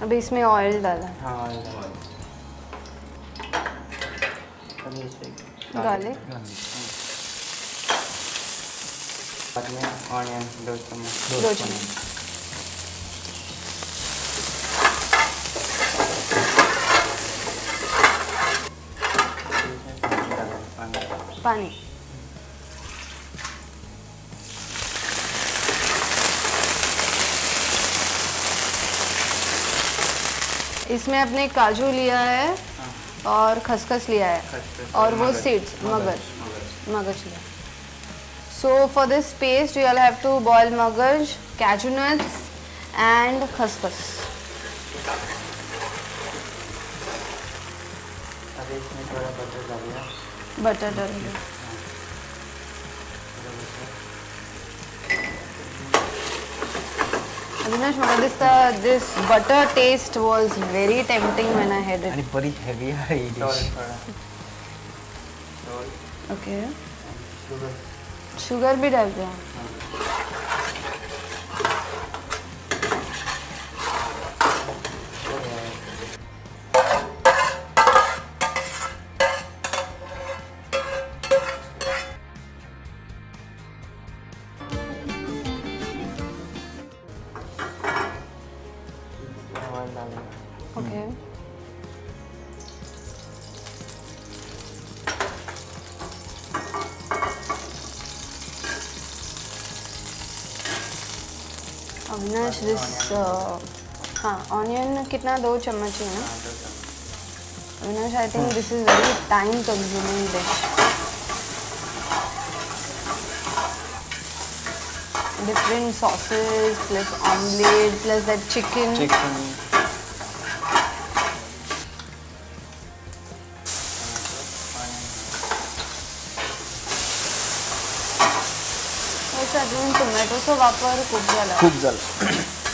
अभी इसमें ऑयल डाला। हाँ ऑयल डाला। अभी इसमें गार्लिक। बाद में ऑनियन 2 चम्मच। 2 चम्मच। पानी। इसमें अपने काजू लिया है और खसखस लिया है और वो सीड्स मगज लिया। So for this paste you all have to boil magaj, cashew nuts and khaskhas. अभी इसमें थोड़ा बटर डालिए। बटर डालिए। Avinash, this butter taste was very tempting when I had it. आणि बड़ी heavy है ये dish. Okay. शुगर भी डाल दिया। ओके। अविनाश हाँ ऑनियन कितना 2 चम्मच है ना? Avinash I think this is very time consuming dish. Different sauces plus omelette plus that chicken. Tomato चा वापर खूप झाला।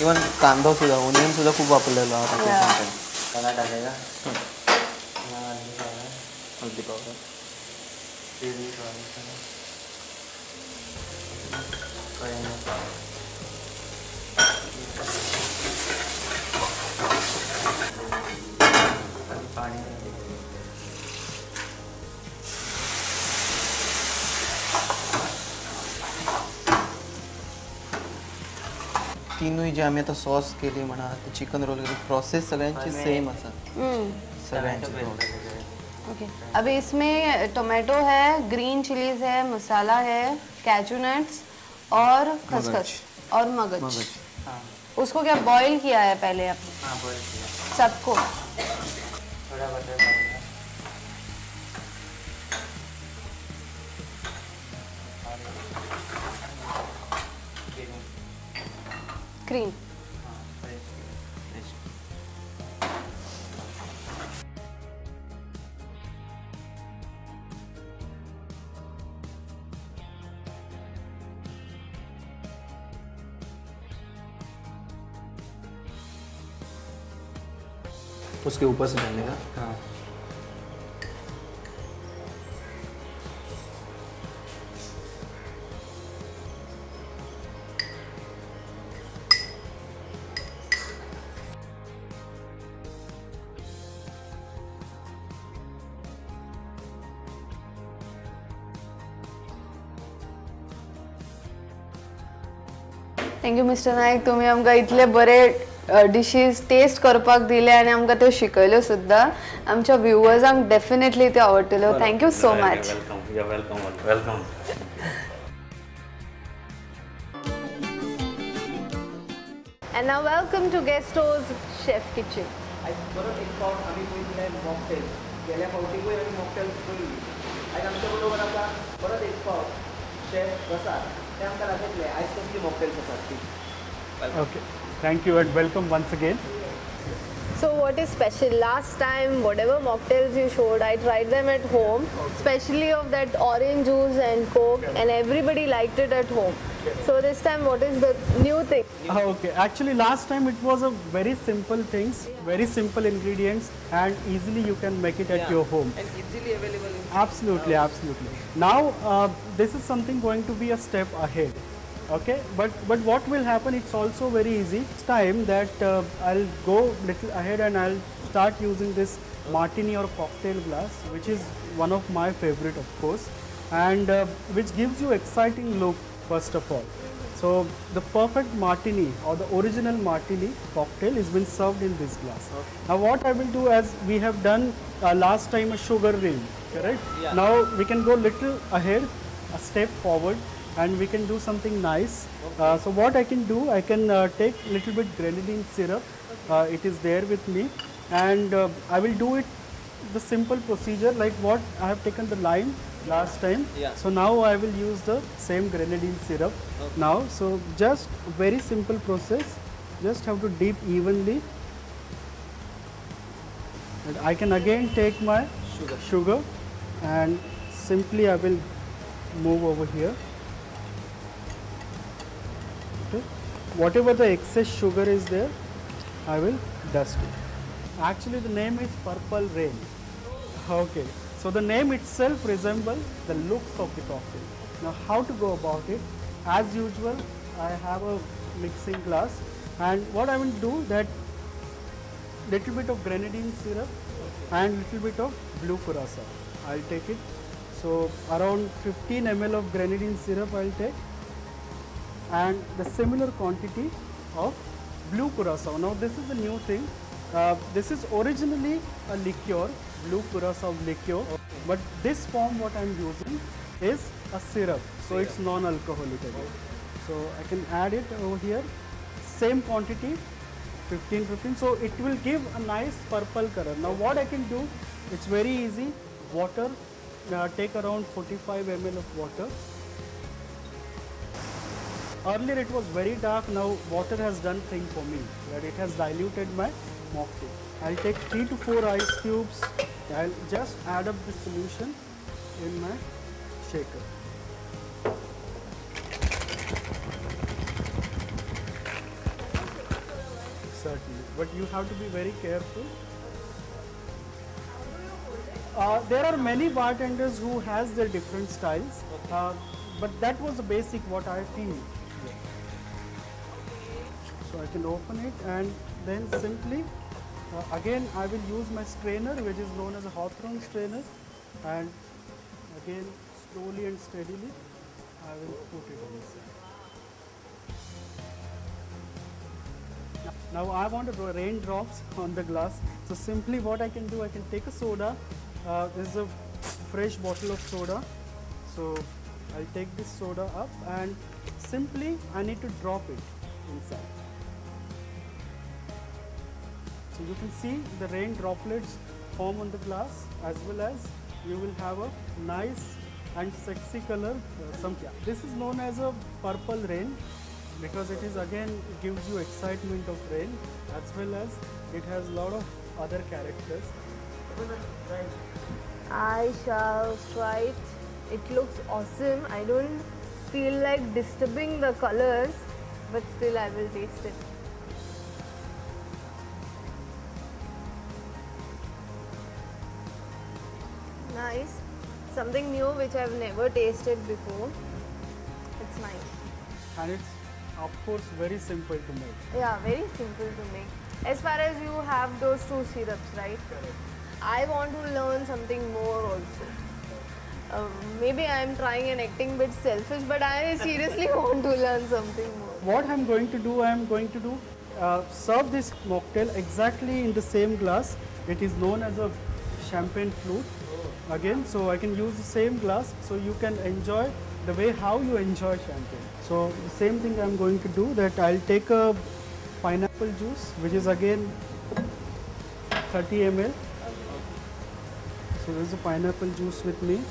इवन कांदा सुद्धा ओनियन सुद्धा खूप वापरलेला होता। कांदा टाकायचा, हल्दी पावडर, चिली पावडर, पाणी। तीनों जे आम्ही आता सॉस केली म्हणा चिकन रोल केली प्रोसेस सगळ्यांची सेम असा सगळ्यांची। ओके अभी इसमें टोमेटो है, ग्रीन चिलीज है, मसाला है, कैचू नट्स और खसखस और मगज। उसको क्या बॉईल किया है पहले आपने? हाँ बॉईल किया सबको। थोड़ा बटर डालना। क्रीम। उसके ऊपर से डालने का। हाँ थँक्यू मिस्टर नायक, तुम्ही आमकां इतले बरे डिशीज टेस्ट करपाक दिले आणि आमकां त्यो शिकयल्यो सुद्दां. आमच्या व्ह्युअर्सांक डेफिनेटली त्यो आवडटल्यो. Thank you so much. Welcome, you welcome, welcome. And now welcome to Guesto's Chef Kitchen. परत एक पाव आम्ही पळयले मॉकटेल्स. गेल्या फावटी पळय आमी मॉकटेल्स पळयली. आयज आमच्या बरोबर आसा परत एक पाव शेफ प्रसाद. ते आमकां दाखयतले आयज कसली मॉकटेल्स आसात ती. Okay, thank you and welcome once again. So what is special? Last time, whatever mocktails you showed, I tried them at home, especially of that orange juice and Coke, and everybody liked it at home. So this time, what is the new thing? Okay, actually last time it was a very simple things, very simple ingredients, and easily you can make it at your home. And easily available. Absolutely, absolutely. Now this is something going to be a step ahead. Okay, but what will happen, it's also very easy. It's time that I'll go little ahead and I'll start using this martini or cocktail glass, which is one of my favorite, of course, and which gives you exciting look first of all. So the perfect martini or the original martini cocktail is been served in this glass. Okay. Now what I will do, as we have done last time a sugar ring, correct? Yeah. Now we can go little ahead, a step forward, and we can do something nice. Okay. So what I can do, I can take little bit grenadine syrup. It is there with me, and I will do it the simple procedure like what I have taken the lime last time. Yeah. So now I will use the same grenadine syrup. Okay. Now, so just very simple process. Just have to dip evenly. And I can again take my sugar and simply I will move over here. Okay. Whatever the excess sugar is there, I will dust it. Actually, the name is Purple Rain. Okay. So the name itself resembles the looks of the cocktail. Now how to go about it? As usual, I have a mixing glass, and what I will do, that little bit of grenadine syrup and little bit of blue curacao. I'll take it. So around 15 ml of grenadine syrup I'll take, and the similar quantity of blue curacao. Now this is a new thing. This is originally a liqueur, blue curacao liqueur, but this form what I am using is a syrup, so it's non-alcoholic again. So I can add it over here, same quantity, 15, so it will give a nice purple color. Now what I can do, it's very easy. Water, take around 45 ml of water. Earlier it was very dark, now water has done thing for me, that it has diluted my mocktail. I'll take 3 to 4 ice cubes. I'll just add up the solution in my shaker. Certainly, but you have to be very careful. There are many bartenders who has their different styles, but that was the basic what I feel. So I can open it, and then simply again I will use my strainer, which is known as a Hawthorne strainer, and again slowly and steadily I will put it inside. Now I want to raindrops on the glass, so simply what I can do, I can take a soda. This is a fresh bottle of soda, so I'll take this soda up and simply I need to drop it inside. So you can see the rain droplets form on the glass, as well as you will have a nice and sexy color. This is known as a purple rain because it is again, it gives you excitement of rain, as well as it has a lot of other characters. I shall try it. It looks awesome. I don't feel like disturbing the colors, but still I will taste it. Nice. Something new which I've never tasted before. It's nice. And it's of course very simple to make. Yeah, very simple to make. As far as you have those two syrups, right? Correct. I want to learn something more also. Maybe I am trying and acting a bit selfish, but I seriously want to learn something more. What I'm going to do, serve this mocktail exactly in the same glass. It is known as a champagne flute. Again, so I can use the same glass, so you can enjoy the way how you enjoy champagne. So the same thing I'm going to do, that I'll take a pineapple juice, which is again 30 ml. So there is a pineapple juice with me.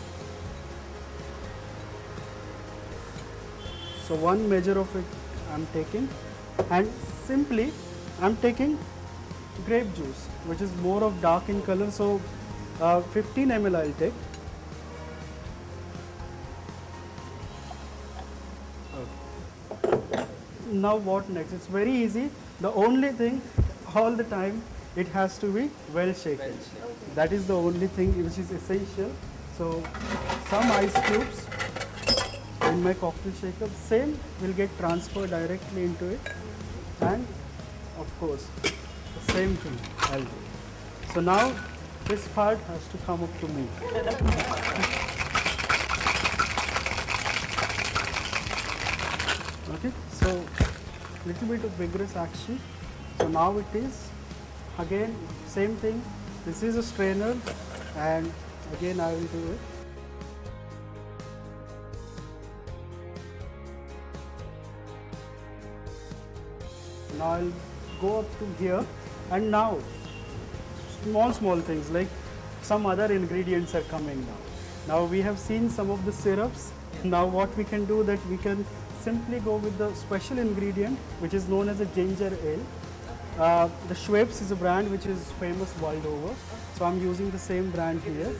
So one measure of it I'm taking, and simply I'm taking grape juice, which is more of dark in color. So 15 ml I'll take. Okay. Now what next? It's very easy. The only thing, all the time, it has to be well shaken. Okay. That is the only thing which is essential. So some ice cubes in my cocktail shaker, same will get transferred directly into it, and of course the same thing I'll do. So now this part has to come up to me. Okay, so little bit of vigorous action. So now it is again same thing. This is a strainer, and again I will do it. Now I'll go up to here, and now small things like some other ingredients are coming now. Now we have seen some of the syrups. Now what we can do, that we can simply go with the special ingredient which is known as a ginger ale. The Schweppes is a brand which is famous world over. So I'm using the same brand here.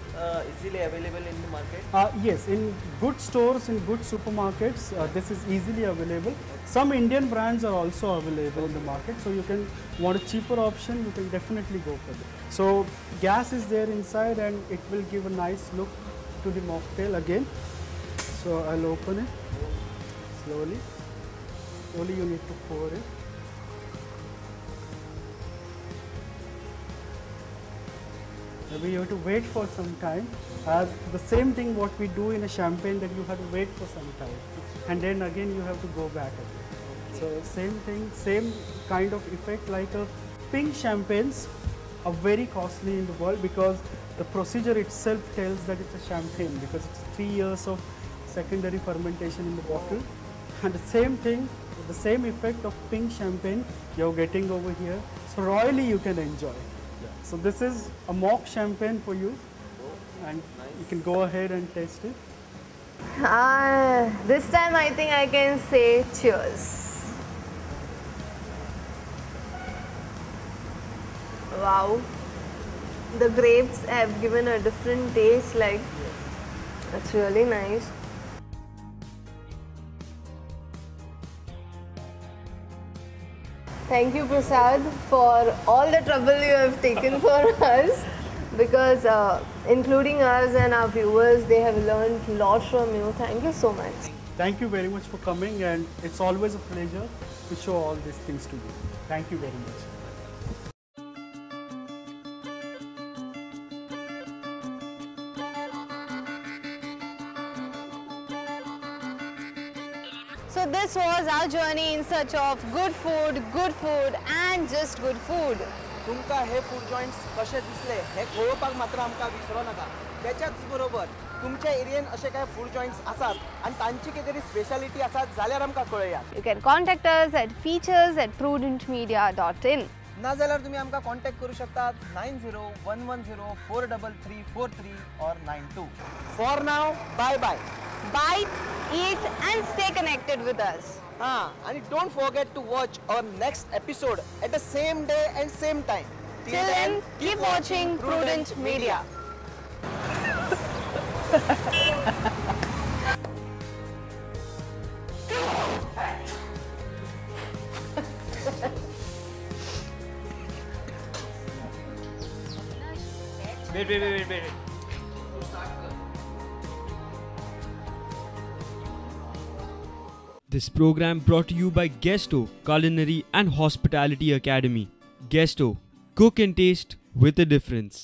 Easily available in the market? Yes, in good stores, in good supermarkets, this is easily available. Some Indian brands are also available in the market. So you can want a cheaper option, you can definitely go for it. So gas is there inside, and it will give a nice look to the mocktail again. So I'll open it slowly. Slowly you need to pour it. Maybe you have to wait for some time. The same thing what we do in a champagne, that you have to wait for some time, and then again you have to go back again. So same thing, same kind of effect like a pink champagnes are very costly in the world, because the procedure itself tells that it's a champagne, because it's 3 years of secondary fermentation in the bottle. And the same thing, the same effect of pink champagne you're getting over here. So royally you can enjoy. So this is a mock champagne for you, and you can go ahead and taste it. This time I think I can say cheers. Wow, the grapes have given a different taste, like it's really nice. Thank you, Prasad, for all the trouble you have taken for us, because including us and our viewers, they have learned a lot from you. Thank you so much. Thank you very much for coming, and it's always a pleasure to show all these things to you. Thank you very much. So this was our journey in search of good food and just good food. तुमका हे food joints कशे दिसले हे कळोवपाक मात्र आमकां विसरो नाका. त्याच्याच बरोबर तुमच्या एरियेन असे काय फूड जॉइंट्स आसात आणि तांची कितें तरी स्पेशालिटी आसात जाल्यार आमकां कळयात. You can contact us at features@prudentmedia.in. ना जाल्यार तुम्ही आमकां कॉन्टॅक्ट करू शकतात 9011043343 or 92. For now, bye bye. Bite, eat and stay connected with us. And don't forget to watch our next episode at the same day and same time. Till then, keep watching Prudent Media. Wait. This program brought to you by Guesto Culinary and Hospitality Academy. Guesto, cook and taste with a difference.